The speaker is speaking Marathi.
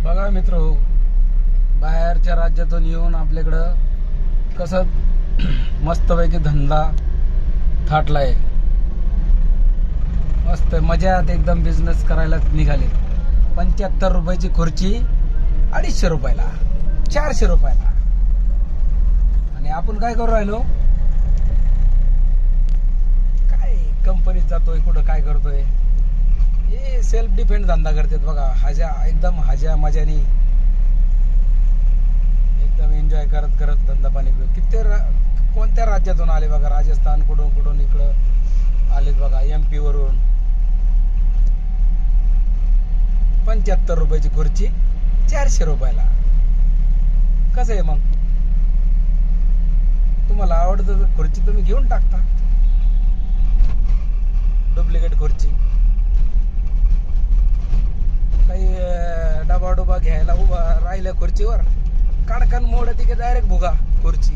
बघा मित्र, बाहेरच्या राज्यातून येऊन आपल्याकडं कसं मस्तपैकी धंदा थाटलाय. मस्त मजात एकदम बिझनेस करायला निघाले. 75 रुपयाची खुर्ची 250 रुपयाला, 400 रुपयाला. आणि आपण काय करू राहिलो? काय कंपनीत जातोय, कुठं काय करतोय? हे सेल्फ डिपेंड धंदा करतात बघा. एकदम मजाने एकदम एन्जॉय करत करत धंदा पाणी. कोणत्या राज्यातून आले बघा, राजस्थान कुठून इकडं आलेत बघा, MP वरून. 75 रुपयाची खुर्ची 400 रुपयाला. कसं आहे मग? तुम्हाला आवडतं तर खुर्ची तुम्ही घेऊन टाकता, डुप्लिकेट खुर्ची. काही डबा घ्यायला उभा राहिल्या खुर्चीवर, काडकन मोड ती डायरेक्ट भुगा खुर्ची.